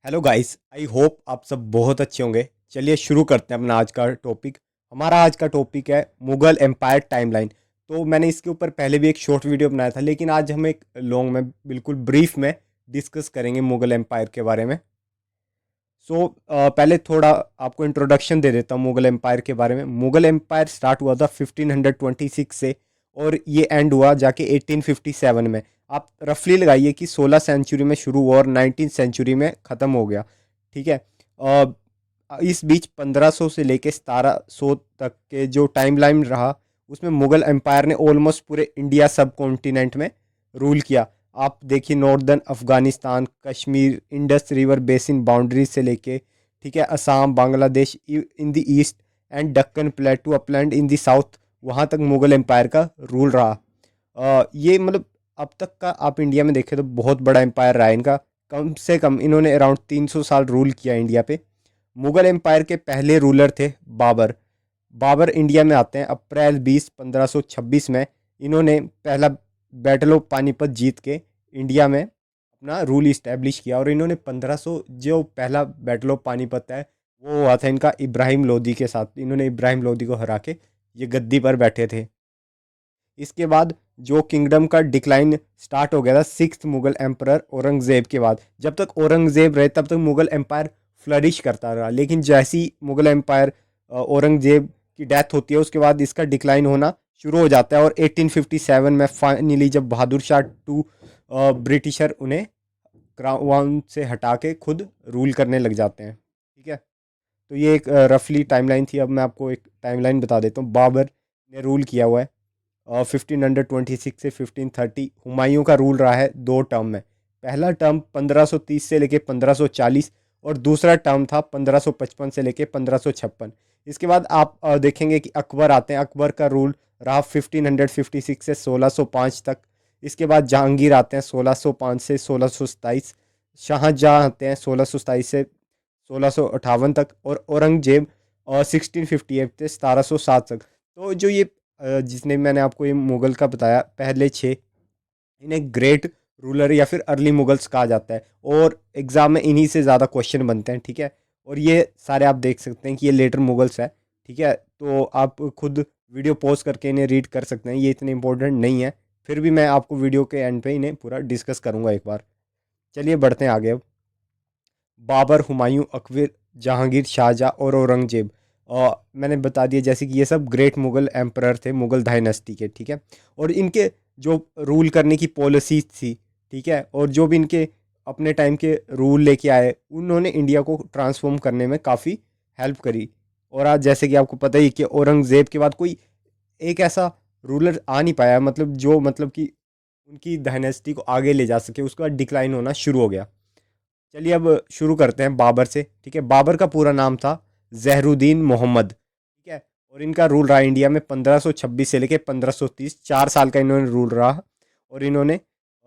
Hello guys, I hope आप सब बहुत अच्छे होंगे। चलिए शुरू करते हैं अपना आज का टॉपिक। हमारा आज का टॉपिक है मुगल एम्पायर टाइमलाइन। तो मैंने इसके ऊपर पहले भी एक शॉर्ट वीडियो बनाया था, लेकिन आज हम एक लॉन्ग में बिल्कुल ब्रीफ में डिस्कस करेंगे मुगल एम्पायर के बारे में। पहले थोड़ा आपको इंट्रोडक्शन दे देता हूँ मुगल एम्पायर के बारे में। मुगल एम्पायर स्टार्ट हुआ था 1526 से और ये एंड हुआ जाके 1857 में। आप रफली लगाइए कि 16 सेंचुरी में शुरू हुआ और 19 सेंचुरी में ख़त्म हो गया। ठीक है। इस बीच 1500 से लेके 1700 तक के जो टाइमलाइन रहा, उसमें मुगल एम्पायर ने ऑलमोस्ट पूरे इंडिया सब कॉन्टिनेंट में रूल किया। आप देखिए, northern Afghanistan, Kashmir, Indus river basin boundaries से लेके, ठीक है, Assam, Bangladesh in the east and Deccan प्लेटू upland in the south, वहाँ तक मुगल एम्पायर का रूल रहा। ये मतलब अब तक का आप इंडिया में देखें तो बहुत बड़ा एम्पायर रहा है इनका। कम से कम इन्होंने अराउंड 300 साल रूल किया इंडिया पे। मुगल एम्पायर के पहले रूलर थे बाबर। बाबर इंडिया में आते हैं अप्रैल 1526 में। इन्होंने पहला बैटल ऑफ पानीपत जीत के इंडिया में अपना रूल इस्टेब्लिश किया। और इन्होंने 1500 जो पहला बैटल ऑफ पानीपत है वो हुआ था इनका इब्राहिम लोदी के साथ। इन्होंने इब्राहिम लोदी को हरा के ये गद्दी पर बैठे थे। इसके बाद जो किंगडम का डिक्लाइन स्टार्ट हो गया था सिक्स्थ मुगल एम्परर औरंगजेब के बाद। जब तक औरंगजेब रहे तब तक मुगल एम्पायर फ्लरिश करता रहा, लेकिन जैसी मुगल एम्पायर औरंगजेब की डेथ होती है उसके बाद इसका डिक्लाइन होना शुरू हो जाता है। और 1857 में फाइनली जब बहादुर शाह टू ब्रिटिशर उन्हें क्राउन से हटा के खुद रूल करने लग जाते हैं। ठीक है। तो ये एक रफली टाइमलाइन थी। अब मैं आपको एक टाइमलाइन बता देता हूँ। बाबर ने रूल किया हुआ है 1526 से 1530। हुमायूं का रूल रहा है 2 टर्म में। पहला टर्म 1530 से लेके 1540 और दूसरा टर्म था 1555 से लेके 1556। इसके बाद आप देखेंगे कि अकबर आते हैं। अकबर का रूल रहा 1556 से 1605 तक। इसके बाद जहांगीर आते हैं 1605 से 1627। शाहजहाँ आते हैं 1627 से 1658 तक। और औरंगजेब 1658 से 1707 तक। तो जो ये जिसने मैंने आपको ये मुगल का बताया पहले छः, इन्हें ग्रेट रूलर या फिर अर्ली मुगल्स कहा जाता है। और एग्जाम में इन्हीं से ज़्यादा क्वेश्चन बनते हैं। ठीक है। और ये सारे आप देख सकते हैं कि ये लेटर मुगल्स है। ठीक है। तो आप खुद वीडियो पॉज करके इन्हें रीड कर सकते हैं, ये इतने इंपॉर्टेंट नहीं है। फिर भी मैं आपको वीडियो के एंड पे इन्हें पूरा डिस्कस करूंगा एक बार। चलिए बढ़ते हैं आगे अब। बाबर, हुमायूं, अकबर, जहांगीर, शाहजहाँ और औरंगजेब। मैंने बता दिया जैसे कि ये सब ग्रेट मुगल एम्परर थे मुगल डायनेस्टी के। ठीक है। और इनके जो रूल करने की पॉलिसीज थी, ठीक है, और जो भी इनके अपने टाइम के रूल लेके आए, उन्होंने इंडिया को ट्रांसफॉर्म करने में काफ़ी हेल्प करी। और आज जैसे कि आपको पता ही कि औरंगजेब के बाद कोई एक ऐसा रूलर आ नहीं पाया, मतलब जो मतलब कि उनकी डायनेस्टी को आगे ले जा सके। उसके बाद डिक्लाइन होना शुरू हो गया। चलिए अब शुरू करते हैं बाबर से। ठीक है। बाबर का पूरा नाम था जहरुद्दीन मोहम्मद। ठीक है। और इनका रूल रहा इंडिया में 1526 से लेके 1530। 4 साल का इन्होंने रूल रहा। और इन्होंने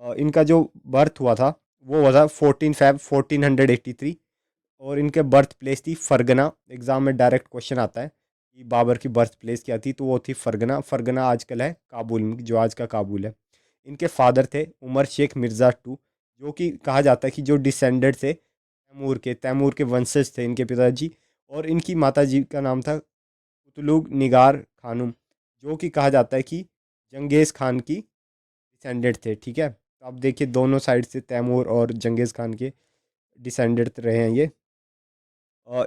इनका जो बर्थ हुआ था वो हुआ था 14 Feb 1483। और इनके बर्थ प्लेस थी फरगना। एग्जाम में डायरेक्ट क्वेश्चन आता है कि बाबर की बर्थ प्लेस क्या थी, तो वो थी फरगना। फरगना आजकल है काबुल में, जो आज का काबुल है। इनके फादर थे उमर शेख मिर्ज़ा टू, जो कि कहा जाता है कि जो डिसेंडेड थे तैमूर के वंशज थे इनके पिताजी। और इनकी माता जी का नाम था कुतलुग निगार खानुम, जो कि कहा जाता है कि जंगेज़ खान की डिसेंडेड थे। ठीक है। तो आप देखिए दोनों साइड से तैमूर और जंगेज़ खान के डिसेंडेड रहे हैं ये।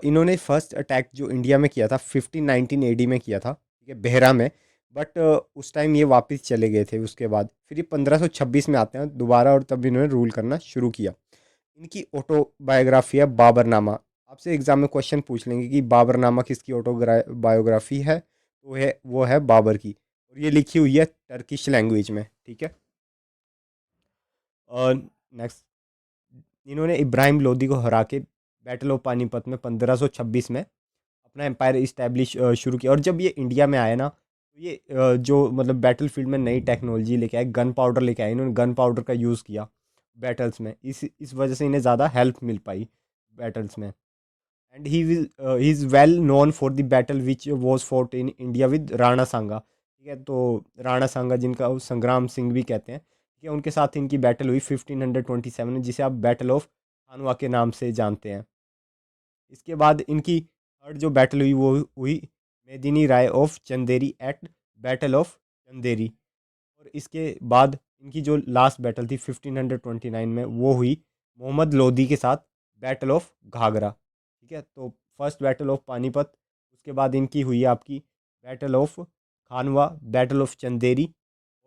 इन्होंने फर्स्ट अटैक जो इंडिया में किया था 1519 एडी में किया था, ठीक है, बेहरा में। बट उस टाइम ये वापस चले गए थे। उसके बाद फिर ये 1526 में आते हैं दोबारा और तब इन्होंने रूल करना शुरू किया। इनकी ऑटोबायोग्राफी है बाबरनामा। आपसे एग्जाम में क्वेश्चन पूछ लेंगे कि बाबरनामा किसकी ऑटोबायोग्राफी है, तो वो है बाबर की। और ये लिखी हुई है टर्किश लैंग्वेज में। ठीक है। और नेक्स्ट, इन्होंने इब्राहिम लोदी को हरा के बैटल ऑफ पानीपत में 1526 में अपना एम्पायर इस्टेब्लिश शुरू किया। और जब ये इंडिया में आए ना, तो ये जो मतलब बैटल फील्ड में नई टेक्नोलॉजी लेके आए, गन पाउडर लेके आए। इन्होंने गन पाउडर का यूज़ किया बैटल्स में। इस वजह से इन्हें ज़्यादा हेल्प मिल पाई बैटल्स में। And he is well known for the battle which was fought in India with Rana Sanga. ठीक है। तो राणा सांगा, जिनका वो संग्राम सिंह भी कहते हैं, ठीक है, उनके साथ इनकी बैटल हुई 1527 में, जिसे आप बैटल ऑफ खानवा के नाम से जानते हैं। इसके बाद इनकी थर्ड जो बैटल हुई वो हुई Medini Rai of Chanderi at battle of Chanderi. और इसके बाद इनकी जो लास्ट बैटल थी 1529 में वो हुई मोहम्मद लोदी के साथ बैटल ऑफ घाघरा। ठीक है, तो फर्स्ट बैटल ऑफ पानीपत, उसके बाद इनकी हुई आपकी battle of Khanwa, battle of Chanderi,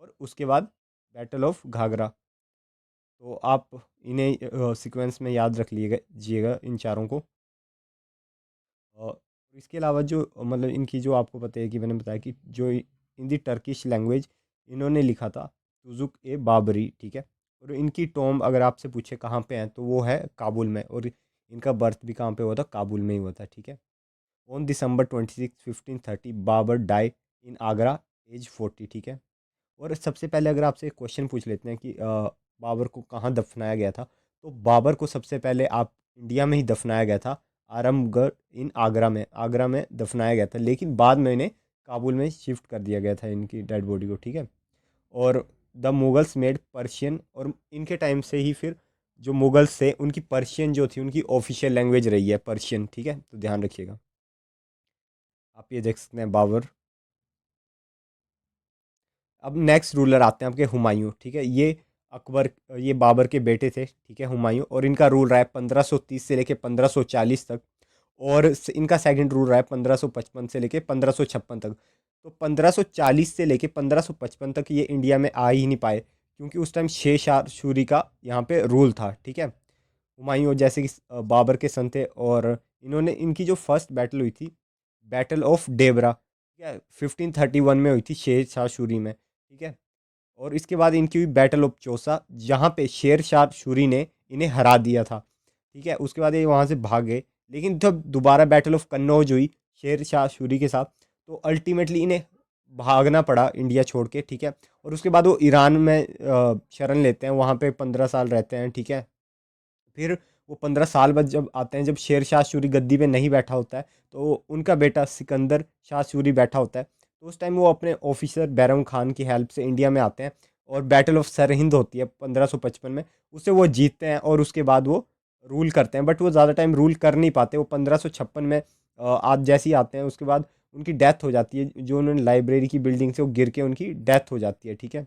और उसके बाद बैटल ऑफ घाघरा। तो आप इन्हें सीक्वेंस में याद रख लीजिएगा इन चारों को। इसके अलावा जो मतलब इनकी जो आपको पता है कि मैंने बताया कि जो इन दी टर्किश लैंग्वेज इन्होंने लिखा था तुजुक ए बाबरी। ठीक है, और इनकी टॉम अगर आपसे पूछे कहाँ पे हैं तो वो है काबुल में, और इनका बर्थ भी कहाँ पे हुआ था, काबुल में ही हुआ था। ठीक है, on December 26, 1530 Babur die in Agra age 40। ठीक है, और सबसे पहले अगर आपसे एक क्वेश्चन पूछ लेते हैं कि बाबर को कहाँ दफनाया गया था, तो बाबर को सबसे पहले आप इंडिया में ही दफनाया गया था, आरामगढ़ इन आगरा में दफनाया गया था, लेकिन बाद में इन्हें काबुल में शिफ्ट कर दिया गया था इनकी डेड बॉडी को। ठीक है, और द मुगल्स मेड पर्शियन, और इनके टाइम से ही फिर जो मुगल्स थे उनकी पर्शियन जो थी उनकी ऑफिशियल लैंग्वेज रही है पर्शियन। ठीक है, तो ध्यान रखिएगा। आप ये देख सकते हैं बाबर। अब नेक्स्ट रूलर आते हैं आपके हुमायूं। ठीक है, ये बाबर के बेटे थे। ठीक है, हुमायूं, और इनका रूल रहा है 1530 से लेके 1540 तक, और इनका सेकंड रूल रहा है 1555 से लेके 1556 तक। तो 1540 से लेके 1555 तक ये इंडिया में आ ही नहीं पाए, क्योंकि उस टाइम शेर शाह सूरी का यहाँ पे रूल था। ठीक है, हुमायूं जैसे कि बाबर के सन थे, और इन्होंने इनकी जो फर्स्ट बैटल हुई थी बैटल ऑफ डेबरा, ठीक है, 1531 में हुई थी शेर शाह सूरी में। ठीक है, और इसके बाद इनकी हुई बैटल ऑफ चौसा, जहाँ पे शेर शाह सूरी ने इन्हें हरा दिया था। ठीक है, उसके बाद ये वहाँ से भाग गए, लेकिन जब दोबारा बैटल ऑफ कन्नौज हुई शेर शाह सूरी के साथ, तो अल्टीमेटली इन्हें भागना पड़ा इंडिया छोड़ के। ठीक है, और उसके बाद वो ईरान में शरण लेते हैं, वहाँ पे 15 साल रहते हैं। ठीक है, फिर वो 15 साल बाद जब आते हैं, जब शेर शाह सूरी गद्दी पे नहीं बैठा होता है, तो उनका बेटा सिकंदर शाह सूरी बैठा होता है। तो उस टाइम वो अपने ऑफिसर बैरम खान की हेल्प से इंडिया में आते हैं, और बैटल ऑफ सरहिंद होती है 1555 में, उससे वो जीतते हैं, और उसके बाद वो रूल करते हैं। बट वो ज़्यादा टाइम रूल कर नहीं पाते, वो 1556 में आज जैसे ही आते हैं उसके बाद उनकी डेथ हो जाती है, जो उन्होंने लाइब्रेरी की बिल्डिंग से वो गिर के उनकी डेथ हो जाती है। ठीक है,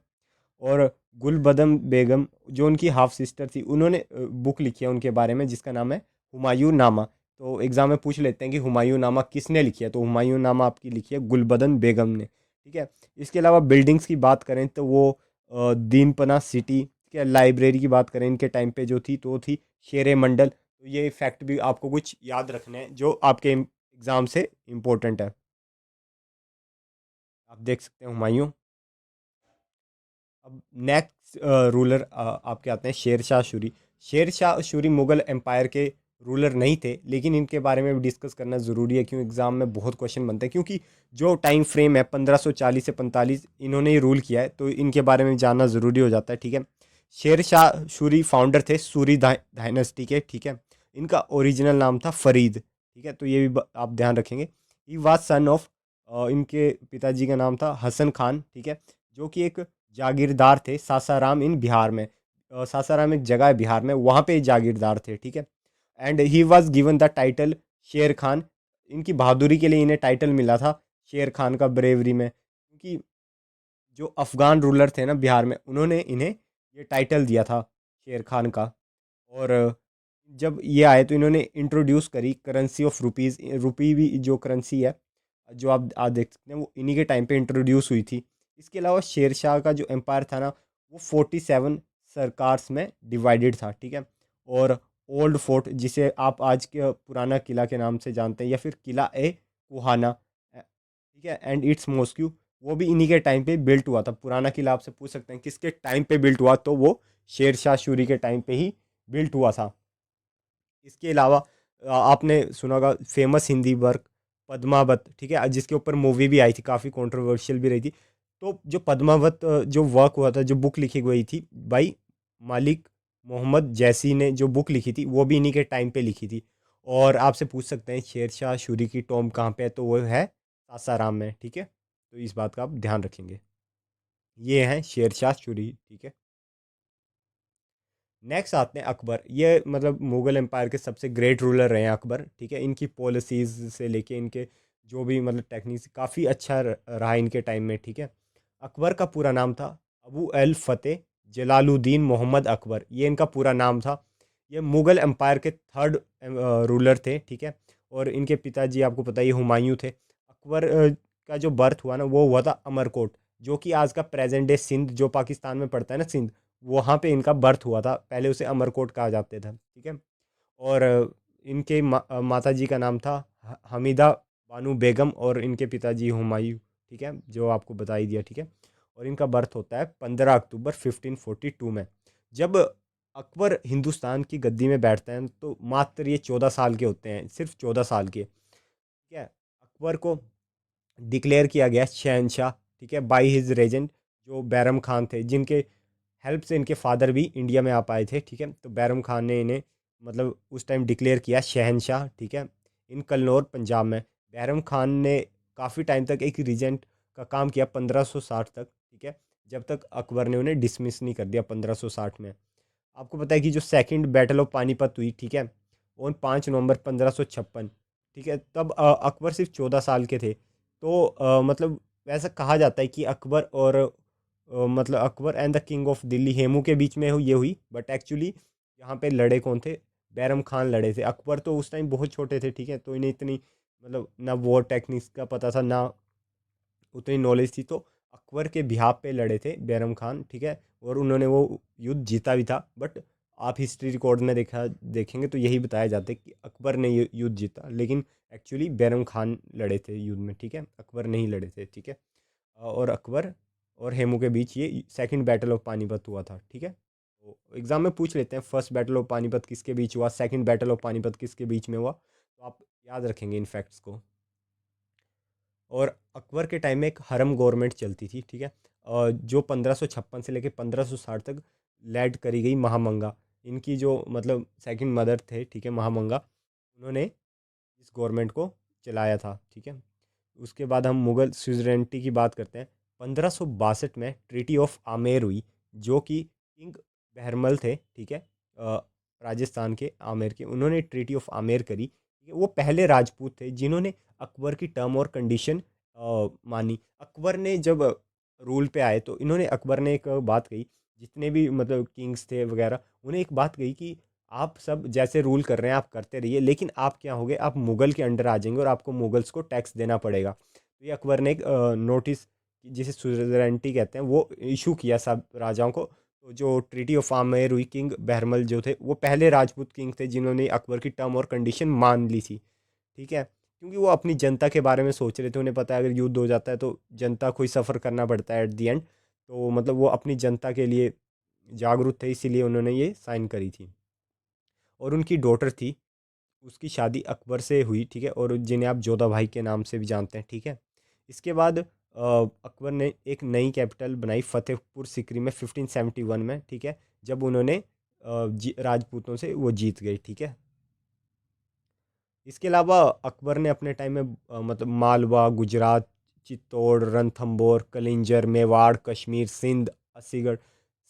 और गुलबदम बेगम जो उनकी हाफ सिस्टर थी, उन्होंने बुक लिखी है उनके बारे में जिसका नाम है हुमायूं नामा। तो एग्जाम में पूछ लेते हैं कि हुमायूं नामा किसने लिखी है, तो हुमायूं नामा आपकी लिखी है गुलबदन बेगम ने। ठीक है, इसके अलावा बिल्डिंग्स की बात करें तो वो दीनपना सिटी, ठीक है, लाइब्रेरी की बात करें इनके टाइम पे जो थी तो वो थी शेरे मंडल। तो ये फैक्ट भी आपको कुछ याद रखने हैं जो आपके एग्ज़ाम से इम्पोर्टेंट है। आप देख सकते हैं हुमायूं। अब नेक्स्ट रूलर आपके आते हैं शेर शाह सूरी। शेर शाह सूरी मुगल एम्पायर के रूलर नहीं थे, लेकिन इनके बारे में भी डिस्कस करना ज़रूरी है, क्योंकि एग्ज़ाम में बहुत क्वेश्चन बनते हैं, क्योंकि जो टाइम फ्रेम है 1540 से 45 इन्होंने ही रूल किया है, तो इनके बारे में जानना ज़रूरी हो जाता है। ठीक है, शेर शाह सूरी फाउंडर थे सूरी डायनेस्टी के। ठीक है, इनका ओरिजिनल नाम था फरीद। ठीक है, तो ये भी आप ध्यान रखेंगे। ही वाज सन ऑफ, इनके पिताजी का नाम था हसन खान। ठीक है, जो कि एक जागीरदार थे सासाराम इन बिहार में। सासाराम एक जगह है बिहार में, वहाँ पे जागीरदार थे। ठीक है, and he was given the title शेर खान। इनकी बहादुरी के लिए इन्हें टाइटल मिला था शेर खान का, ब्रेवरी में, क्योंकि जो अफगान रूलर थे ना बिहार में, उन्होंने इन्हें ये टाइटल दिया था शेर खान का। और जब ये आए तो इन्होंने इंट्रोड्यूस करी करेंसी ऑफ रुपीज़। रुपी भी जो करेंसी है जो आप आज देख सकते हैं, वो इन्हीं के टाइम पे इंट्रोड्यूस हुई थी। इसके अलावा शेर शाह का जो एम्पायर था ना, वो 47 सरकार्स में डिवाइडेड था। ठीक है, और ओल्ड फोर्ट जिसे आप आज के पुराना किला के नाम से जानते हैं, या फिर किला ए कुहाना, ठीक है, एंड इट्स मॉस्क्यू, वो भी इन्हीं के टाइम पे बिल्ट हुआ था। पुराना किला आपसे पूछ सकते हैं किसके टाइम पे बिल्ट हुआ, तो वो शेर शाह सूरी के टाइम पे ही बिल्ट हुआ था। इसके अलावा आपने सुना होगा फेमस हिंदी वर्क पद्मावत। ठीक है, जिसके ऊपर मूवी भी आई थी, काफ़ी कंट्रोवर्शियल भी रही थी। तो जो पद्मावत जो वर्क हुआ था, जो बुक लिखी गई थी भाई मालिक मोहम्मद जैसी ने, जो बुक लिखी थी वो भी इन्हीं के टाइम पे लिखी थी। और आपसे पूछ सकते हैं शेर शाह सूरी की टॉम कहाँ पे है, तो वो है सासाराम में। ठीक है, तो इस बात का आप ध्यान रखेंगे। ये हैं शेर शाह सूरी। ठीक है, नेक्स्ट आते हैं अकबर। ये मतलब मुगल एम्पायर के सबसे ग्रेट रूलर रहे हैं अकबर, ठीक है। इनकी पॉलिसीज से लेके इनके जो भी मतलब टेक्निक्स काफ़ी अच्छा रहा इनके टाइम में, ठीक है। अकबर का पूरा नाम था अबू अल फतेह जलालुद्दीन मोहम्मद अकबर, ये इनका पूरा नाम था। ये मुगल एम्पायर के थर्ड रूलर थे, ठीक है। और इनके पिताजी आपको पता ही हुमायूं थे। अकबर का जो बर्थ हुआ ना वो हुआ था अमरकोट, जो कि आज का प्रेजेंट डे सिंध जो पाकिस्तान में पड़ता है ना, सिंध, वहाँ पे इनका बर्थ हुआ था। पहले उसे अमरकोट कहा जाते था, ठीक है। और इनके माता जी का नाम था हमीदा बानू बेगम और इनके पिताजी हुमायूं, ठीक है, जो आपको बता ही दिया, ठीक है। और इनका बर्थ होता है 15 अक्टूबर 1542 में। जब अकबर हिंदुस्तान की गद्दी में बैठते हैं तो मात्र ये 14 साल के होते हैं, सिर्फ 14 साल के, ठीक है। अकबर को डिक्लेयर किया गया शहनशाह, ठीक है, बाई हिज रेजेंट जो बैरम खान थे, जिनके हेल्प से इनके फादर भी इंडिया में आ पाए थे, ठीक है। तो बैरम खान ने इन्हें मतलब उस टाइम डिक्लेयर किया शहनशाह, ठीक है, इन कन्नौर पंजाब में। बैरम खान ने काफ़ी टाइम तक एक रीजेंट का काम किया, 1560 तक, ठीक है, जब तक अकबर ने उन्हें डिसमिस नहीं कर दिया 1560 में। आपको पता है कि जो सेकंड बैटल ऑफ पानीपत हुई, ठीक है, वो 5 नवंबर 1556, ठीक है, तब अकबर सिर्फ 14 साल के थे। तो मतलब वैसा कहा जाता है कि अकबर और मतलब Akbar and the king of Delhi Hemu के बीच में ये हुई, बट एक्चुअली यहाँ पे लड़े कौन थे? बैरम खान लड़े थे। अकबर तो उस टाइम बहुत छोटे थे, ठीक है, तो इन्हें इतनी मतलब ना वॉर टेक्निक्स का पता था ना उतनी नॉलेज थी। तो अकबर के बिहाफ पे लड़े थे बैरम खान, ठीक है, और उन्होंने वो युद्ध जीता भी था। बट आप हिस्ट्री रिकॉर्ड में देखेंगे तो यही बताया जाता है कि अकबर ने ये युद्ध जीता, लेकिन एक्चुअली बैरम खान लड़े थे युद्ध में, ठीक है, अकबर नहीं लड़े थे, ठीक है। और अकबर और हेमू के बीच ये सेकंड बैटल ऑफ पानीपत हुआ था, ठीक है। तो एग्जाम में पूछ लेते हैं फर्स्ट बैटल ऑफ पानीपत किसके बीच हुआ, सेकंड बैटल ऑफ पानीपत किसके बीच में हुआ, तो आप याद रखेंगे इन फैक्ट्स को। और अकबर के टाइम में एक हरम गवर्नमेंट चलती थी, ठीक है, जो 1556 से लेकर 1560 तक लेड करी गई महामंगा, इनकी जो मतलब सेकंड मदर थे, ठीक है, महामंगा, उन्होंने इस गवर्नमेंट को चलाया था, ठीक है। उसके बाद हम मुगल सुजरेनिटी की बात करते हैं। 1562 में ट्रीटी ऑफ आमेर हुई, जो कि किंग बहरमल थे, ठीक है, राजस्थान के आमेर के, उन्होंने ट्रीटी ऑफ आमेर करी, ठीक है। वो पहले राजपूत थे जिन्होंने अकबर की टर्म और कंडीशन मानी। अकबर ने जब रूल पे आए तो इन्होंने अकबर ने एक बात कही, जितने भी मतलब किंग्स थे वगैरह, उन्हें एक बात कही कि आप सब जैसे रूल कर रहे हैं आप करते रहिए, लेकिन आप क्या होगे, आप मुगल के अंडर आ जाएंगे और आपको मुगल्स को टैक्स देना पड़ेगा। तो ये अकबर ने एक नोटिस जिसे सुजरेनिटी कहते हैं वो इशू किया सब राजाओं को। तो जो ट्रीटी ऑफ आमेर हुई, किंग बहरमल जो थे वो पहले राजपूत किंग थे जिन्होंने अकबर की टर्म और कंडीशन मान ली थी, ठीक है। क्योंकि वो अपनी जनता के बारे में सोच रहे थे, उन्हें पता है अगर युद्ध हो जाता है तो जनता को ही सफ़र करना पड़ता है एट दी एंड। तो मतलब वो अपनी जनता के लिए जागरूक थे, इसीलिए उन्होंने ये साइन करी थी। और उनकी डॉटर थी, उसकी शादी अकबर से हुई, ठीक है, और जिन्हें आप जोधा भाई के नाम से भी जानते हैं, ठीक है। इसके बाद अकबर ने एक नई कैपिटल बनाई फतेहपुर सिकरी में 1571 में, ठीक है, जब उन्होंने राजपूतों से वो जीत गई, ठीक है। इसके अलावा अकबर ने अपने टाइम में मतलब मालवा, गुजरात, चित्तौड़, रणथंबोर, कलिंजर, मेवाड़, कश्मीर, सिंध, असीगढ़,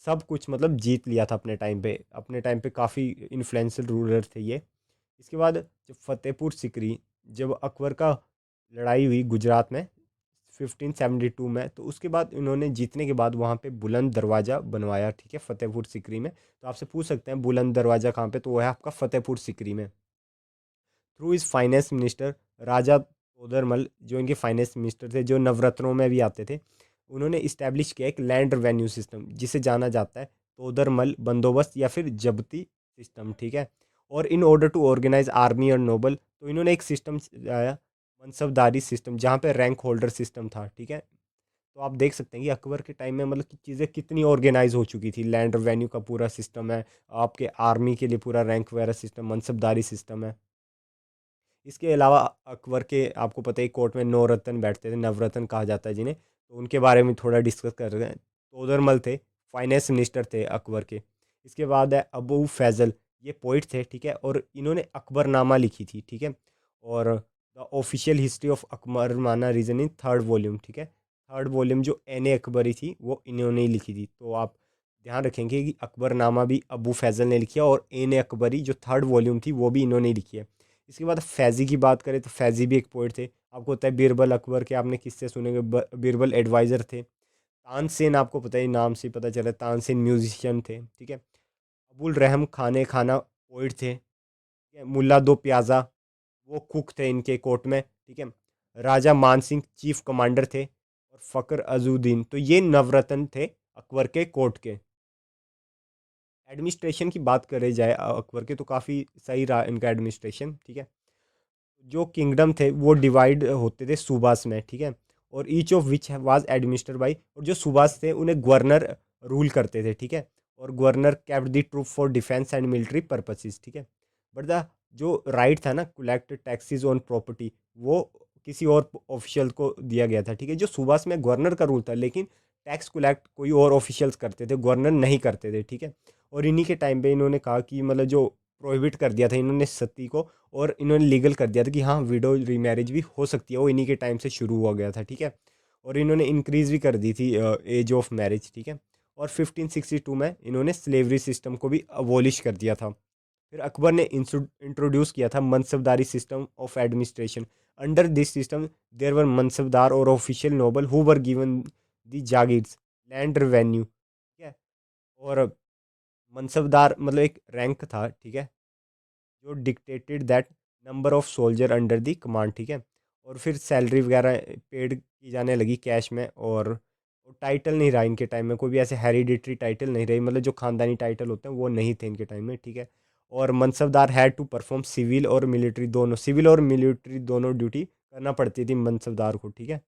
सब कुछ मतलब जीत लिया था अपने टाइम पे। अपने टाइम पे काफ़ी इन्फ्लुएंशियल रूलर थे ये। इसके बाद जब फतेहपुर सिकरी, जब अकबर का लड़ाई हुई गुजरात में 1572 में, तो उसके बाद इन्होंने जीतने के बाद वहाँ पे बुलंद दरवाज़ा बनवाया, ठीक है, फतेहपुर सिकरी में। तो आपसे पूछ सकते हैं बुलंद दरवाज़ा कहाँ पे, तो वो है आपका फतेहपुर सिकरी में। थ्रू इस फाइनेंस मिनिस्टर राजा तोदरमल, जो इनके फाइनेंस मिनिस्टर थे, जो नवरत्नों में भी आते थे, उन्होंने इस्टेब्लिश किया एक लैंड रेवेन्यू सिस्टम जिसे जाना जाता है तोदरमल बंदोबस्त या फिर जब्ती सिस्टम, ठीक है। और in order to organise army और नोबल, तो इन्होंने एक सिस्टम आया मनसबदारी सिस्टम, जहाँ पे रैंक होल्डर सिस्टम था, ठीक है। तो आप देख सकते हैं कि अकबर के टाइम में मतलब कि चीज़ें कितनी ऑर्गेनाइज हो चुकी थी। लैंड रेवेन्यू का पूरा सिस्टम है, आपके आर्मी के लिए पूरा रैंक वगैरह सिस्टम, मनसबदारी सिस्टम है। इसके अलावा अकबर के आपको पता है कोर्ट में 9 रत्न बैठते थे, नवरत्न कहा जाता है जिन्हें, तो उनके बारे में थोड़ा डिस्कस कर रहे हैं। तोदरमल थे, फाइनेंस मिनिस्टर थे अकबर के। इसके बाद है अबू फैजल, ये पोइट थे, ठीक है, और इन्होंने अकबरनामा लिखी थी, ठीक है। और the official history of Akbarnama region in third volume, ठीक है। थर्ड वॉल्यूम जो एन ए अकबरी थी वो इन्होंने ही लिखी थी। तो आप ध्यान रखेंगे कि अकबरनामा भी अबू फैजल ने लिखी है, और एन अकबरी जो थर्ड वॉल्यूम थी वो भी इन्होंने लिखी है। इसके बाद फैज़ी की बात करें तो फैज़ी भी एक पोइट थे। आपको पता है बीरबल अकबर के आपने किससे सुनेंगे, बीरबल एडवाइज़र थे। तानसेन आपको पता है, नाम से पता चला, तानसेन म्यूजिशियन थे, ठीक है। अबुल रहम खाने खाना पोइट थे, ठीक है। मुल्ला दो प्याजा वो कुक थे इनके कोर्ट में, ठीक है। राजा मान सिंह चीफ कमांडर थे, और फ़क्र अजूद्दीन, तो ये नवरत्न थे अकबर के कोर्ट के। एडमिनिस्ट्रेशन की बात करे जाए अकबर के, तो काफ़ी सही रहा इनका एडमिनिस्ट्रेशन, ठीक है। जो किंगडम थे वो डिवाइड होते थे सूबास में, ठीक है। और each of which was administered by, और जो सूबास थे उन्हें गवर्नर रूल करते थे, ठीक है। और governor kept the troop for defence and military purposes, ठीक है। बट द जो राइट था ना कलेक्ट टैक्सेस ऑन प्रॉपर्टी, वो किसी और ऑफिशियल को दिया गया था, ठीक है। जो सूबास में गवर्नर का रूल था, लेकिन टैक्स कलेक्ट कोई और ऑफिशियल्स करते थे, गवर्नर नहीं करते थे, ठीक है। और इन्हीं के टाइम पे इन्होंने कहा कि मतलब जो प्रोहिबिट कर दिया था इन्होंने सती को, और इन्होंने लीगल कर दिया था कि हाँ विडो रीमैरिज भी हो सकती है, वो इन्हीं के टाइम से शुरू हुआ गया था, ठीक है। और इन्होंने इंक्रीज भी कर दी थी एज ऑफ मैरिज, ठीक है। और 1562 में इन्होंने स्लेवरी सिस्टम को भी अबॉलिश कर दिया था। फिर अकबर ने इंट्रोड्यूस किया था mansabdari system of administration. Under this system there were mansabdar और official noble who were given the jagirs land revenue, ठीक है। और मनसबदार मतलब एक रैंक था, ठीक है, जो dictated that number of soldier under the command, ठीक है। और फिर सैलरी वगैरह पेड की जाने लगी कैश में, और टाइटल नहीं रहा इनके टाइम में, कोई भी ऐसे हेरिडिटरी टाइटल नहीं रही, मतलब जो खानदानी टाइटल होते हैं वो नहीं थे इनके टाइम में, ठीक है। और mansabdar had to perform civil और मिलिट्री दोनों ड्यूटी करना पड़ती थी मनसबदार को, ठीक है।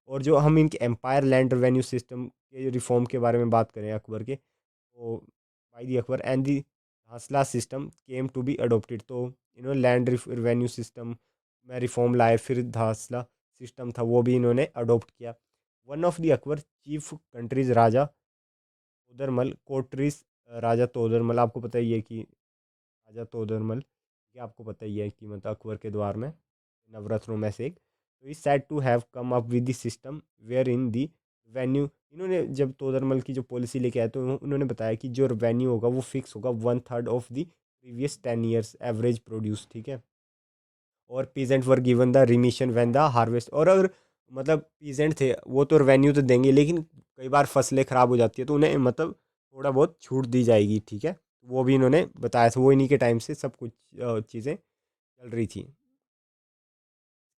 और जो हम इनके एम्पायर लैंड रेवेन्यू सिस्टम के रिफॉर्म के बारे में बात करें अकबर के, तो by the Akbar and the Dahsala system came to be adopted, तो इन्होंने लैंड रेवेन्यू सिस्टम में रिफॉर्म लाए, फिर धासला सिस्टम था वो भी इन्होंने अडोप्ट किया। One of the Akbar chief courtiers Raja Todarmal courtiers, Raja Todarmal आपको पता ही है कि राजा तोदरमल, ये आपको पता ही है कि मतलब अकबर के द्वार में नवरत्नों में से एक, तो is said to have come up with the system wherein the revenue, इन्होंने जब तोदरमल की जो पॉलिसी लेके आए तो उन्होंने बताया कि जो रेवेन्यू होगा वो फिक्स होगा 1/3 of the previous 10 years average produce, ठीक है। और peasant were given the remission when the harvest, और अगर मतलब पीजेंट थे वो तो रेवेन्यू तो देंगे, लेकिन कई बार फसलें ख़राब हो जाती है तो उन्हें मतलब थोड़ा बहुत छूट दी जाएगी, ठीक है। वो भी इन्होंने बताया था, वो इन्हीं के टाइम से सब कुछ चीज़ें चल रही थी।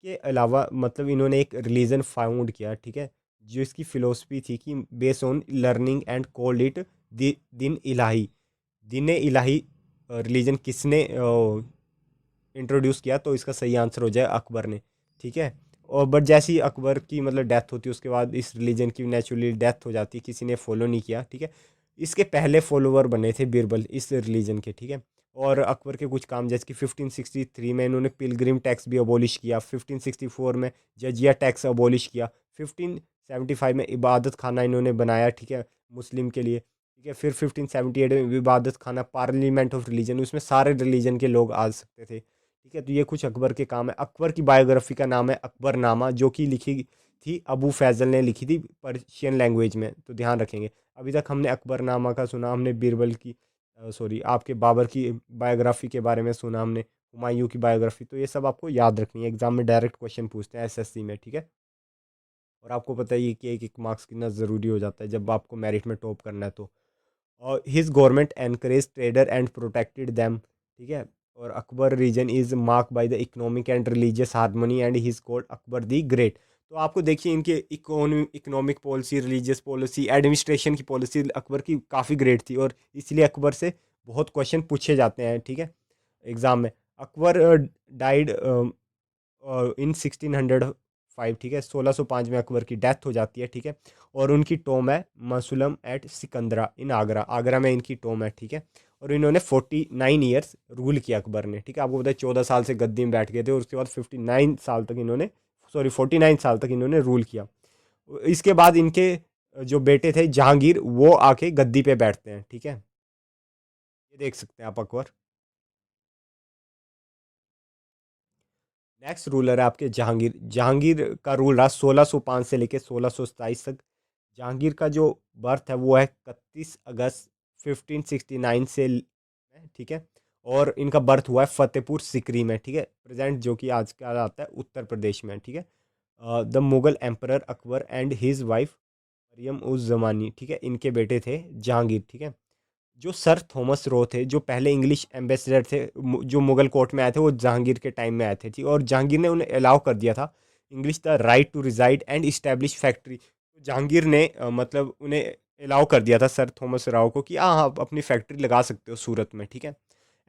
के अलावा मतलब इन्होंने एक रिलीजन फाउंड किया, ठीक है, जो इसकी फ़िलोसफी थी कि based on learning and called it दिन इलाही। दिन इलाही रिलीजन किसने इंट्रोड्यूस किया, तो इसका सही आंसर हो जाए अकबर ने, ठीक है। और बट जैसी अकबर की मतलब डेथ होती है उसके बाद इस रिलीजन की नेचुरली डेथ हो जाती है, किसी ने फॉलो नहीं किया, ठीक है। इसके पहले फॉलोवर बने थे बीरबल इस रिलीजन के, ठीक है। और अकबर के कुछ काम जैसे कि 1563 में इन्होंने पिलग्रिम टैक्स भी अबॉलिश किया, 1564 में जजिया टैक्स अबॉलिश किया, 1575 में इबादत खाना इन्होंने बनाया, ठीक है, मुस्लिम के लिए, ठीक है। फिर 1578 में इबादत खाना पार्लियामेंट ऑफ रिलीजन, उसमें सारे रिलीजन के लोग आ सकते थे, ठीक है। तो ये कुछ अकबर के काम है। अकबर की बायोग्राफी का नाम है अकबरनामा, जो कि लिखी थी अबू फैजल ने लिखी थी पर्शियन लैंग्वेज में, तो ध्यान रखेंगे। अभी तक हमने अकबरनामा का सुना, हमने बीरबल की सॉरी आपके बाबर की बायोग्राफी के बारे में सुना, हमने हुमायूं की बायोग्राफी, तो ये सब आपको याद रखनी है, एग्जाम में डायरेक्ट क्वेश्चन पूछते हैं एसएससी में, ठीक है। और आपको पता ही है कि एक एक मार्क्स कितना ज़रूरी हो जाता है जब आपको मेरिट में टॉप करना है तो। और his government encourage trader and protected them, ठीक है। और Akbar region is mark by the economic and religious harmony and he's called Akbar the great. तो आपको देखिए इनके economic policy, religious policy, administration की पॉलिसी अकबर की काफ़ी ग्रेट थी, और इसलिए अकबर से बहुत क्वेश्चन पूछे जाते हैं, ठीक है, एग्जाम में। अकबर डाइड इन 1605, ठीक है, 1605 में अकबर की डेथ हो जाती है, ठीक है। और उनकी टोम है मसुलम एट सिकंदरा इन आगरा, आगरा में इनकी टोम है, ठीक है। और इन्होंने 49 ईयर्स रूल किया अकबर ने, ठीक है। आपको पता है 14 साल से गद्दी में बैठ गए थे, और उसके बाद 59 साल तक इन्होंने, सॉरी 49 साल तक इन्होंने रूल किया। इसके बाद इनके जो बेटे थे जहांगीर, वो आके गद्दी पे बैठते हैं, ठीक है। ये देख सकते हैं आप अकबर। नेक्स्ट रूलर है आपके जहांगीर। जहांगीर का रूल रहा 1605 से लेकर 1627 तक। जहांगीर का जो बर्थ है वो है 31 अगस्त 1569 से ठीक है। और इनका बर्थ हुआ है फतेहपुर सिकरी में, ठीक है, प्रेजेंट जो कि आज का आता है उत्तर प्रदेश में, ठीक है। The Mughal emperor Akbar and his wife Mariam uz Zamani, ठीक है, इनके बेटे थे जहांगीर, ठीक है। जो सर थॉमस रो थे, जो पहले इंग्लिश एम्बेसडर थे, जो मुगल कोर्ट में आए थे, वो जहांगीर के टाइम में आए थे, ठीक। और जहांगीर ने उन्हें अलाउ कर दिया था English the right to reside and establish factory. तो जहांगीर ने मतलब उन्हें अलाउ कर दिया था सर थॉमस राव को कि हाँ आप अपनी फैक्ट्री लगा सकते हो सूरत में, ठीक है।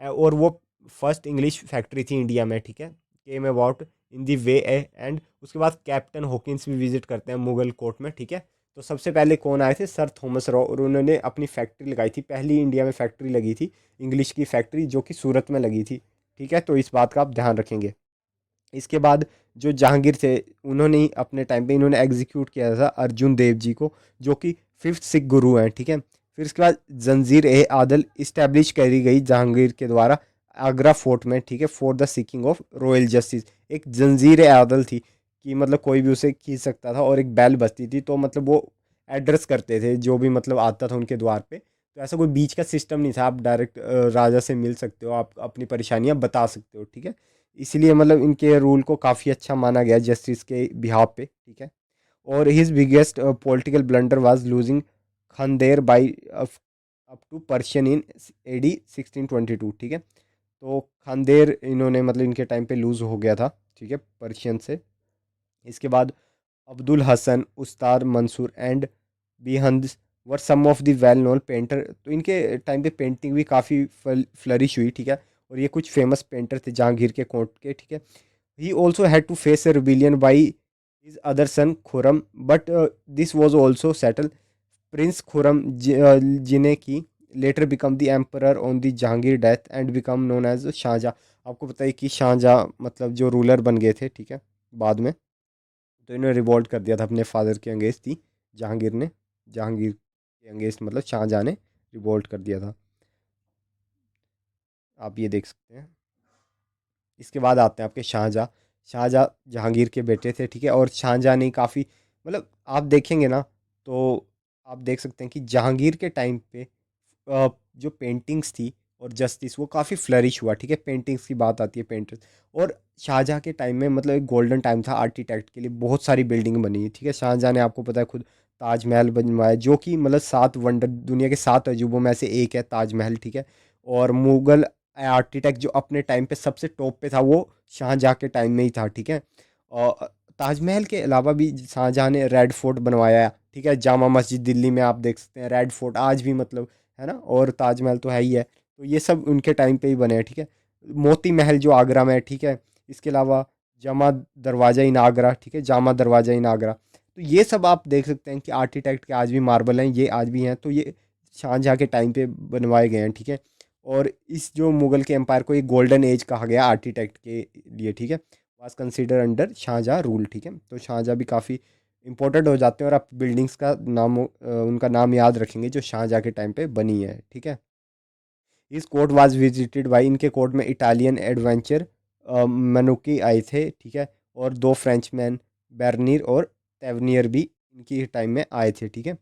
और वो फर्स्ट इंग्लिश फैक्ट्री थी इंडिया में, ठीक है। Came about in the way and उसके बाद कैप्टन हॉकिंस भी विजिट करते हैं मुगल कोर्ट में, ठीक है। तो सबसे पहले कौन आए थे? सर थॉमस रॉ, और उन्होंने अपनी फैक्ट्री लगाई थी, पहली इंडिया में फैक्ट्री लगी थी इंग्लिश की फैक्ट्री, जो कि सूरत में लगी थी, ठीक है। तो इस बात का आप ध्यान रखेंगे। इसके बाद जो जहांगीर थे, उन्होंने ही अपने टाइम पे इन्होंने एग्जीक्यूट किया था अर्जुन देव जी को, जो कि फिफ्थ सिख गुरु हैं, ठीक है। फिर इसके बाद जंजीर ए आदल इस्टेब्लिश करी गई जहांगीर के द्वारा आगरा फोर्ट में, ठीक है, for the seeking of royal justice. एक जंजीर ए आदल थी कि मतलब कोई भी उसे खींच सकता था, और एक बैल बजती थी, तो मतलब वो एड्रेस करते थे जो भी मतलब आता था उनके द्वार पे। तो ऐसा कोई बीच का सिस्टम नहीं था, आप डायरेक्ट राजा से मिल सकते हो, आप अपनी परेशानियां बता सकते हो, ठीक है। इसीलिए मतलब इनके रूल को काफ़ी अच्छा माना गया जस्टिस के बिहाव पे, ठीक है। और his biggest political blunder was losing Kandahar by up to Persian in AD 1622, ठीक है। तो खानदेर इन्होंने मतलब इनके टाइम पे लूज हो गया था, ठीक है, पर्शियन से। इसके बाद अब्दुल हसन, उस्ताद मंसूर एंड बिहंद were some of the well known painter. तो इनके टाइम पे पेंटिंग भी काफ़ी फ्लरिश हुई, ठीक है। और ये कुछ फेमस पेंटर थे जहांगीर के कोर्ट के, ठीक है। He also had to face a rebellion by his other son Khurram, but this was also settled. Prince Khurram जिन्हें की later become the emperor on the Jahangir death and become known as Shahjahan. आपको पता है कि शाहजहाँ मतलब जो रूलर बन गए थे, ठीक है, बाद में। तो इन्होंने रिवोल्ट कर दिया था अपने फादर के अगेंस्ट थी जहांगीर ने, जहांगीर के अगेंस्ट मतलब शाहजहाँ ने रिवोल्ट कर दिया था, आप ये देख सकते हैं। इसके बाद आते हैं आपके शाहजहाँ। शाहजहाँ जहांगीर के बेटे थे, ठीक है। और शाहजहाँ ने काफ़ी मतलब आप देखेंगे ना, तो आप देख सकते हैं कि जहांगीर के टाइम पे जो पेंटिंग्स थी और जस्टिस वो काफ़ी फ्लरिश हुआ, ठीक है। पेंटिंग्स की बात आती है, पेंटर्स। और शाहजहाँ के टाइम में मतलब एक गोल्डन टाइम था आर्किटेक्ट के लिए, बहुत सारी बिल्डिंग बनी, ठीक है। शाहजहाँ ने आपको पता है खुद ताजमहल बनवाया, जो कि मतलब 7 वंडर, दुनिया के 7 अजूबों में से एक है ताजमहल, ठीक है। और मुगल आर्किटेक्ट जो अपने टाइम पे सबसे टॉप पे था, वो शाहजहाँ के टाइम में ही था, ठीक है। और ताजमहल के अलावा भी शाहजहाँ ने रेड फोर्ट बनवाया, ठीक है। जामा मस्जिद दिल्ली में आप देख सकते हैं, रेड फोर्ट आज भी मतलब है ना, और ताजमहल तो है ही है। तो ये सब उनके टाइम पे ही बने हैं, ठीक है। मोती महल जो आगरा में है, ठीक है। इसके अलावा जमा दरवाज़ा इन आगरा, ठीक है, जामा दरवाज़ा इन आगरा। तो ये सब आप देख सकते हैं कि आर्किटेक्ट के आज भी मार्बल हैं, ये आज भी हैं। तो ये शाहजहाँ के टाइम पे बनवाए गए हैं, ठीक है। और इस जो मुगल के एम्पायर को एक गोल्डन एज कहा गया आर्किटेक्ट के लिए, ठीक है, was consider under Shahjahan rule, ठीक है। तो शाहजहाँ भी काफ़ी इंपॉर्टेंट हो जाते हैं, और आप बिल्डिंग्स का नाम उनका नाम याद रखेंगे जो शाहजहाँ के टाइम पे बनी है, ठीक है। इस कोर्ट वाज विजिटेड बाई, इनके कोर्ट में इटालियन एडवेंचर मनुकी आए थे, ठीक है। और 2 फ्रेंचमैन बेरनीर और तेवनियर भी इनकी टाइम में आए थे, ठीक है।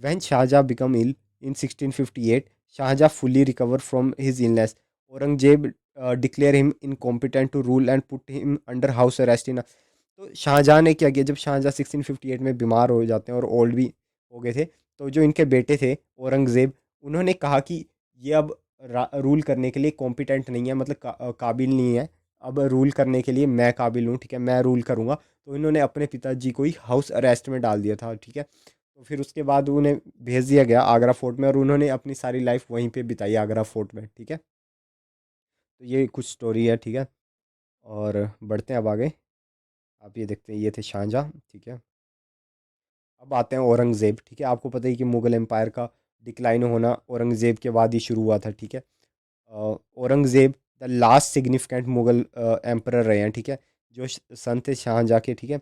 When Shahjahan become ill in 1658, Shahjahan fully recover from his illness, Aurangzeb declare him incompetent to rule and put him under house arrest in. तो शाहजहाँ ने क्या किया, जब शाहजहाँ 1658 में बीमार हो जाते हैं और ओल्ड भी हो गए थे, तो जो इनके बेटे थे औरंगजेब, उन्होंने कहा कि ये अब रूल करने के लिए कॉम्पिटेंट नहीं है, मतलब काबिल नहीं है, अब रूल करने के लिए मैं काबिल हूँ, ठीक है, मैं रूल करूँगा। तो इन्होंने अपने पिताजी को ही हाउस अरेस्ट में डाल दिया था, ठीक है। तो फिर उसके बाद उन्हें भेज दिया गया आगरा फोर्ट में, और उन्होंने अपनी सारी लाइफ वहीं पे बिताई आगरा फोर्ट में, ठीक है। तो ये कुछ स्टोरी है, ठीक है। और बढ़ते हैं अब आगे। आप ये देखते हैं, ये थे शाहजहाँ, ठीक है। अब आते हैं औरंगज़ेब, ठीक है। आपको पता ही कि मुगल एम्पायर का डिक्लाइन होना औरंगज़ेब के बाद ही शुरू हुआ था, ठीक है। Aurangzeb the last significant Mughal emperor रहे हैं, ठीक है, जो सन थे शाहजहाँ के, ठीक है।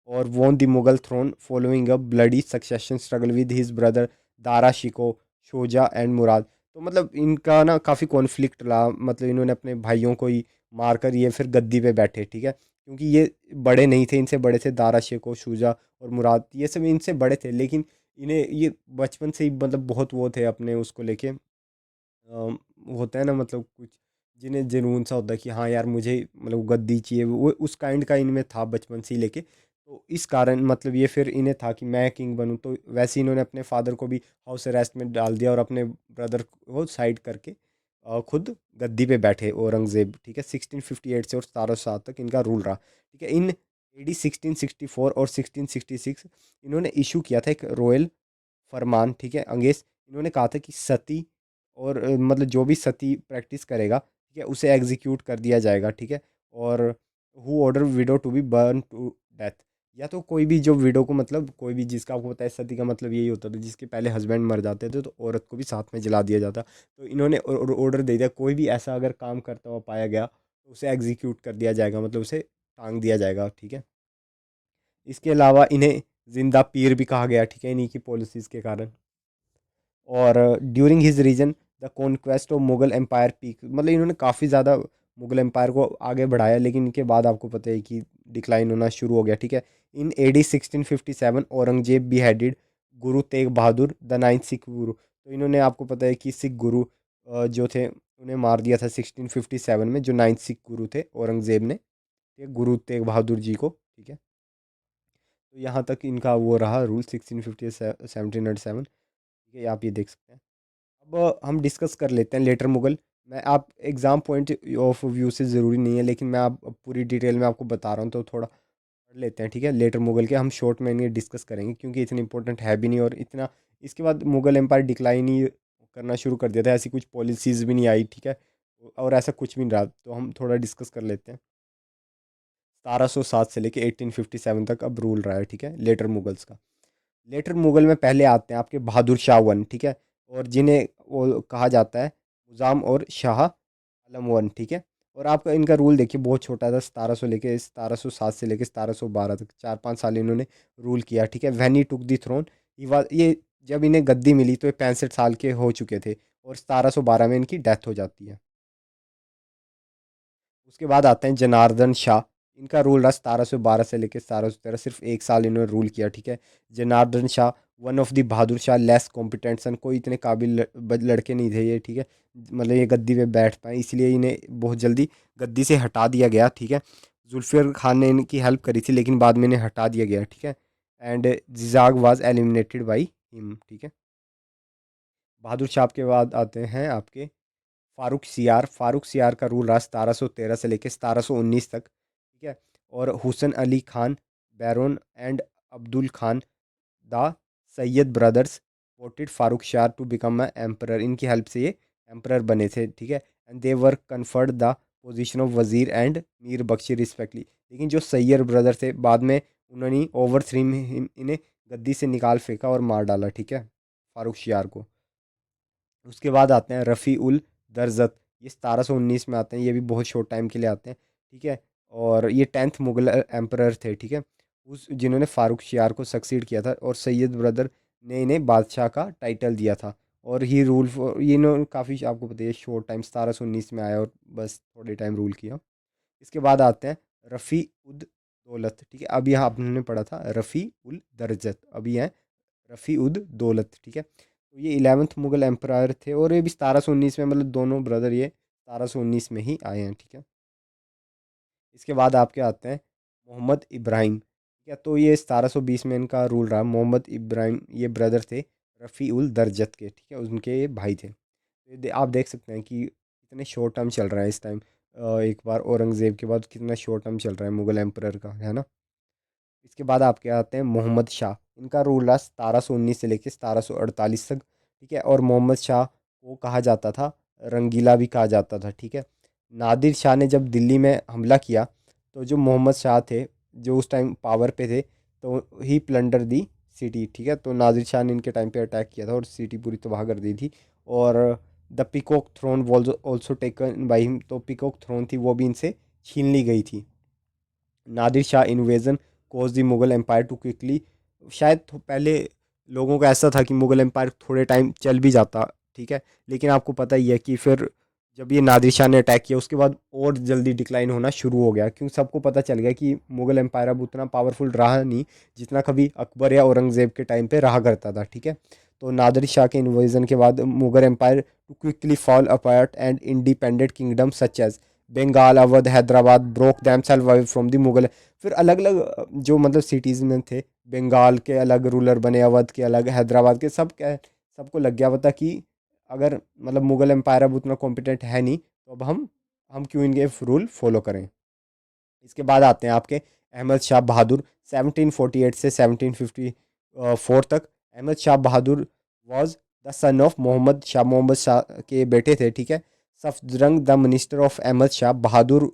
और won the Mughal throne following a bloody succession struggle with his brother Dara Shikoh, Shuja and Murad. तो मतलब इनका ना काफ़ी कॉन्फ्लिक्ट रहा, मतलब इन्होंने अपने भाइयों को ही मार कर ये फिर गद्दी पे बैठे, ठीक है। क्योंकि ये बड़े नहीं थे, इनसे बड़े थे दारा शिको, शुजा और मुराद, ये सब इनसे बड़े थे, लेकिन इन्हें ये बचपन से ही मतलब बहुत वो थे अपने उसको लेके, होता है ना मतलब कुछ जिन्हें जुनून सा होता है कि हाँ यार मुझे मतलब गद्दी चाहिए, वो उस काइंड का इनमें था बचपन से ही लेके। तो इस कारण मतलब ये फिर इन्हें था कि मैं किंग बनूं, तो वैसे इन्होंने अपने फादर को भी हाउस अरेस्ट में डाल दिया और अपने ब्रदर को साइड करके खुद गद्दी पे बैठे औरंगजेब, ठीक है। 1658 से और 1707 तक इनका रूल रहा, ठीक है। इन एडी 1664 और 1666 इन्होंने इशू किया था एक रॉयल फरमान, ठीक है, अंगेज। इन्होंने कहा था कि सती और मतलब जो भी सती प्रैक्टिस करेगा, ठीक है, उसे एग्जीक्यूट कर दिया जाएगा, ठीक है। और who order widow to be burn to death, या तो कोई भी जो विडो को मतलब कोई भी, जिसका आपको पता है सती का मतलब यही होता था जिसके पहले हस्बैंड मर जाते थे तो औरत को भी साथ में जला दिया जाता। तो इन्होंने ऑर्डर दे दिया कोई भी ऐसा अगर काम करता हुआ पाया गया तो उसे एग्जीक्यूट कर दिया जाएगा, मतलब उसे टांग दिया जाएगा, ठीक है। इसके अलावा इन्हें जिंदा पीर भी कहा गया, ठीक है, इन्हीं की पॉलिसीज़ के कारण। और during his region the conquest of Mughal empire peak, मतलब इन्होंने काफ़ी ज़्यादा मुगल एम्पायर को आगे बढ़ाया, लेकिन इनके बाद आपको पता है कि डिक्लाइन होना शुरू हो गया, ठीक है। इन AD 1657 Aurangzeb be headed Guru Tegh Bahadur the ninth Sikh गुरु, तो इन्होंने आपको पता है कि सिख गुरु जो थे उन्हें मार दिया था 1657 में, जो नाइन्थ सिख गुरु थे औरंगजेब ने, ठीक है, गुरु तेग बहादुर जी को, ठीक है। तो यहाँ तक इनका वो रहा रूल 1650 1707, ठीक है, आप ये देख सकते हैं। अब हम डिस्कस कर लेते हैं लेटर मुगल। मैं आप एग्ज़ाम पॉइंट ऑफ व्यू से ज़रूरी नहीं है, लेकिन मैं आप पूरी डिटेल में आपको बता रहा हूँ तो थोड़ा पढ़ लेते हैं, ठीक है। लेटर मुगल के हम शॉर्ट में इन्हें डिस्कस करेंगे क्योंकि इतनी इंपॉर्टेंट है भी नहीं, और इतना इसके बाद मुगल एम्पायर डिक्लाइन ही करना शुरू कर दिया था, ऐसी कुछ पॉलिसीज़ भी नहीं आई, ठीक है, और ऐसा कुछ भी नहीं रहा। तो हम थोड़ा डिस्कस कर लेते हैं। 1707 से लेके 1857 तक अब रूल रहा है, ठीक है, लेटर मुगल्स का। लेटर मुगल में पहले आते हैं आपके बहादुर शाह वन, ठीक है, और जिन्हें वो कहा जाता है निज़ाम और शाह आलम वन, ठीक है। और आपका इनका रूल देखिए बहुत छोटा था, 1707 से लेके 1712 तक 4-5 साल इन्होंने रूल किया, ठीक है। When he took the throne, ये जब इन्हें गद्दी मिली तो ये 65 साल के हो चुके थे, और 1712 में इनकी डेथ हो जाती है। उसके बाद आते हैं जनार्दन शाह। इनका रूल रहा 1712 से लेकर 1713, सिर्फ 1 साल इन्होंने रूल किया, ठीक है। Jahandar Shah one of the Bahadur Shah less competent son, कोई इतने काबिल लड़के नहीं थे ये, ठीक है, मतलब ये गद्दी पे बैठ पाए, इसलिए इन्हें बहुत जल्दी गद्दी से हटा दिया गया, ठीक है। जुल्फिकार खान ने इनकी हेल्प करी थी लेकिन बाद में इन्हें हटा दिया गया, ठीक है। एंड जिजाग वाज एलिमिनेटेड बाई हिम, ठीक है। बहादुर शाह के बाद आते हैं आपके फारूक सियार का रूल रहा 1713 से लेकर 1719 तक, ठीक है। और Hussain Ali Khan Barha and Abdul Khan the Sayyid brothers voted Farooq Shah to become a emperor, इनकी हेल्प से ये एम्परर बने थे, ठीक है। And they were conferred the position of wazir and Mir Bakhshi respectively, लेकिन जो सैयद ब्रदर थे बाद में उन्होंने ओवर थ्री में इन्हें गद्दी से निकाल फेंका और मार डाला, ठीक है, फारूक शियार को। उसके बाद आते हैं रफ़ी उल दरजत, ये 1719 में आते हैं, ये भी बहुत शॉर्ट टाइम के लिए आते हैं, ठीक है। और ये 10th मुगल एम्परर थे, ठीक है, उस जिन्होंने फारूक शियार को सक्सीड किया था, और सैयद ब्रदर ने इन्हें बादशाह का टाइटल दिया था। और ही रूल फॉर ये इन्होंने काफ़ी आपको पता है शॉर्ट टाइम 1719 में आया और बस थोड़े टाइम रूल किया। इसके बाद आते हैं रफ़ी उद दौलत, ठीक है, अभी यहाँ आपने पढ़ा था रफ़ी उल दरजत, अभी हैं रफ़ी उद दौलत, ठीक है। तो ये 11th मुगल एम्पायर थे और ये भी 1719 में, मतलब दोनों ब्रदर ये 1719 में ही आए हैं, ठीक है। इसके बाद आपके आते हैं मोहम्मद इब्राहिम, ठीक है, तो ये 1720 में इनका रूल रहा। मोहम्मद इब्राहिम ये ब्रदर थे रफ़ी उल दरजत के, ठीक है, उनके ये भाई थे। तो आप देख सकते हैं कि कितने शॉर्ट टर्म चल रहा है इस टाइम, एक बार औरंगज़ेब के बाद कितना शॉर्ट टर्म चल रहा है मुगल एम्परर का, है ना। इसके बाद आपके आते हैं मोहम्मद शाह, इनका रूल रहा 1719 से लेकर 1748 तक, ठीक है। और मोहम्मद शाह को कहा जाता था रंगीला भी कहा जाता था, ठीक है। नादिर शाह ने जब दिल्ली में हमला किया तो जो मोहम्मद शाह थे जो उस टाइम पावर पे थे, तो ही प्लंडर दी सिटी, ठीक है। तो नादिर शाह ने इनके टाइम पे अटैक किया था और सिटी पूरी तबाह कर दी थी। और the peacock throne was also taken by him, तो पिकॉक थ्रोन थी वो भी इनसे छीन ली गई थी। Nadir Shah invasion cause the Mughal empire to quickly, शायद पहले लोगों का ऐसा था कि मुगल एम्पायर थोड़े टाइम चल भी जाता, ठीक है, लेकिन आपको पता ही है कि फिर जब ये नादिर शाह ने अटैक किया उसके बाद और जल्दी डिक्लाइन होना शुरू हो गया, क्योंकि सबको पता चल गया कि मुगल एम्पायर अब उतना पावरफुल रहा नहीं जितना कभी अकबर या औरंगज़ेब के टाइम पे रहा करता था, ठीक है। तो नादिर शाह के इन्वेजन के बाद Mughal empire to quickly fall apart and independent kingdom such as Bengal, Awadh, Hyderabad broke themselves away from the Mughal. फिर अलग अलग जो मतलब सिटीज़ में थे, बंगाल के अलग रूलर बने, अवध के अलग, हैदराबाद के, सबको लग गया पता कि अगर मतलब मुगल एम्पायर अब उतना कॉम्पिटेंट है नहीं तो अब हम क्यों इनके रूल फॉलो करें। इसके बाद आते हैं आपके अहमद शाह बहादुर 1748 से 1754 तक। Ahmad Shah Bahadur was the son of Mohammad Shah के बेटे थे, ठीक है। Safdarjung the minister of Ahmad Shah Bahadur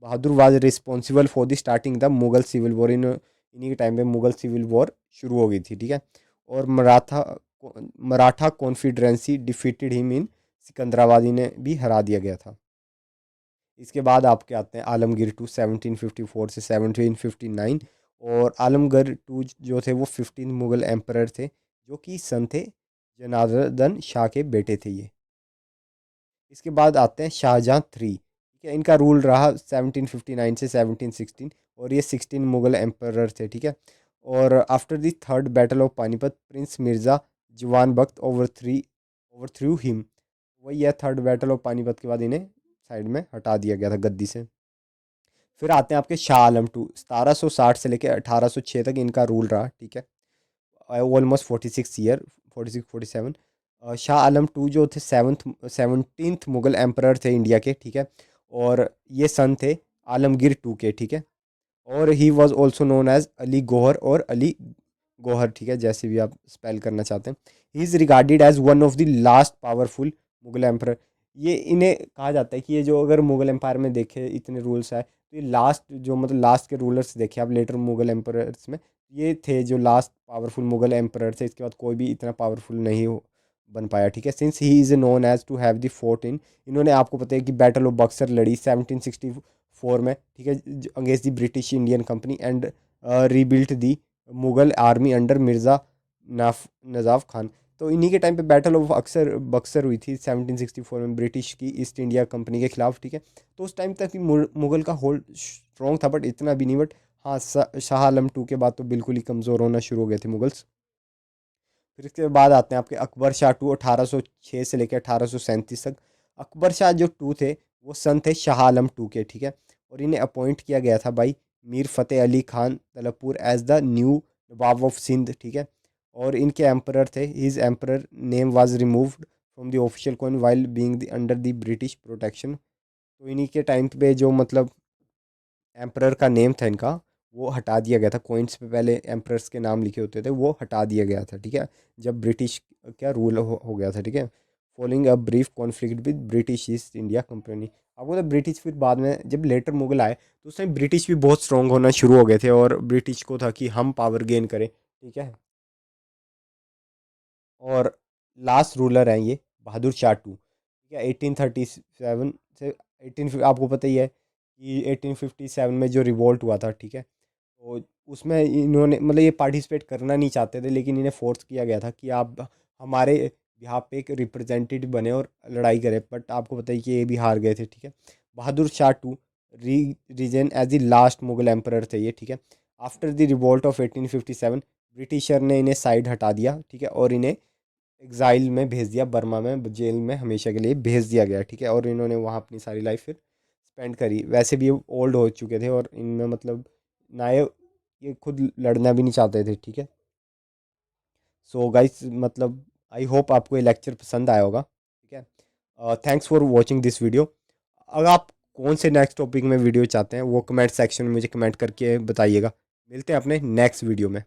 Bahadur was responsible for the starting the Mughal civil war. इन्हीं के टाइम पे मुगल सिविल वॉर शुरू हो गई थी, ठीक है। और Maratha confederacy defeated him in Sikandrabad, इन्हें भी हरा दिया गया था। इसके बाद आपके आते हैं आलमगीर टू 1754 से 1759। और आलमगीर टू जो थे वो 15 मुगल एम्परर थे, जो कि सन थे जनार्दन शाह के बेटे थे ये। इसके बाद आते हैं शाहजहां थ्री, ठीक है। इनका रूल रहा 1759 से 1716 और ये 16 मुगल एम्परर थे, ठीक है। और after the third battle of Panipat Prince Mirza जवान बख्त ओवर थ्रू हिम। वही है, थर्ड बैटल ऑफ पानीपत के बाद इन्हें साइड में हटा दिया गया था गद्दी से। फिर आते हैं आपके शाह आलम टू, 1760 से लेकर 1806 तक इनका रूल रहा, ठीक है। Almost 46 year, 46-47। Shah Alam two जो थे 17th मुगल एम्परर थे इंडिया के, ठीक है। और ये सन थे आलमगीर टू के, ठीक है। और he was also known as Ali Gauhar और अली गौहर, ठीक है, जैसे भी आप स्पेल करना चाहते हैं। He is regarded as one of the last powerful Mughal emperor. ये इन्हें कहा जाता है कि ये जो अगर मुगल एम्पायर में देखे इतने रूल्स है तो ये लास्ट जो मतलब लास्ट के रूलर्स देखे आप लेटर मुगल एम्परर्स में, ये थे जो लास्ट पावरफुल मुगल एम्पर थे। इसके बाद कोई भी इतना पावरफुल नहीं हो बन पाया, ठीक है। Since he is known as to have the fort in, इन्होंने आपको पता है कि बैटल ऑफ बक्सर लड़ी 1764 में, ठीक है, against the British Indian company and rebuilt the Mughal army under Mirza Najaf Khan. तो इन्हीं के टाइम पे बैटल ऑफ अक्सर बक्सर हुई थी 1764 में ब्रिटिश की ईस्ट इंडिया कंपनी के खिलाफ, ठीक है। तो उस टाइम तक मुगल का होल्ड स्ट्रॉन्ग था, बट इतना भी नहीं। बट हाँ, शाह आलम टू के बाद तो बिल्कुल ही कमज़ोर होना शुरू हो गए थे मुगल्स। फिर इसके बाद आते हैं आपके अकबर शाह टू 1806 से लेकर 1837 तक। अकबर शाह जो टू थे वो सन थे शाह आलम टू के, ठीक है। और इन्हें अपॉइंट किया गया था भाई Mir Fateh Ali Khan Talpur as the new nawab of Sindh, ठीक है। और इनके एम्परर थे, his emperor name was removed from the official coin while being under the British protection. तो इन्हीं के टाइम पे जो मतलब एम्परर का नेम था इनका वो हटा दिया गया था। कॉइन्स पे पहले एम्परर्स के नाम लिखे होते थे, वो हटा दिया गया था, ठीक है, जब ब्रिटिश क्या रूल हो गया था, ठीक है। Following a brief conflict with British east India company. आपको तो ब्रिटिश फिर बाद में जब लेटर मुगल आए तो उस टाइम ब्रिटिश भी बहुत स्ट्रांग होना शुरू हो गए थे और ब्रिटिश को था कि हम पावर गेन करें, ठीक है। और लास्ट रूलर हैं ये बहादुर शाह टू, ठीक है। 1837 से 18, आपको पता ही है कि 1857 में जो रिवोल्ट हुआ था, ठीक है। तो उसमें इन्होंने मतलब ये पार्टिसिपेट करना नहीं चाहते थे, लेकिन इन्हें फोर्स किया गया था कि आप हमारे यहाँ पे एक रिप्रेजेंटेटिव बने और लड़ाई करें। बट आपको पता ही कि ये भी हार गए थे, ठीक है। Bahadur Shah two reigned as the last Mughal emperor थे ये, ठीक है। After the revolt of 1857 Britisher ने इन्हें साइड हटा दिया, ठीक है, और इन्हें एग्जाइल में भेज दिया, बर्मा में जेल में हमेशा के लिए भेज दिया गया, ठीक है। और इन्होंने वहाँ अपनी सारी लाइफ फिर स्पेंड करी। वैसे भी ये ओल्ड हो चुके थे और इनमें मतलब ना ये खुद लड़ना भी नहीं चाहते थे, ठीक है। सो गाइस मतलब आई होप आपको ये लेक्चर पसंद आया होगा, ठीक है। Thanks for watching this video. अगर आप कौन से नेक्स्ट टॉपिक में वीडियो चाहते हैं वो कमेंट सेक्शन में मुझे कमेंट करके बताइएगा। मिलते हैं अपने नेक्स्ट वीडियो में।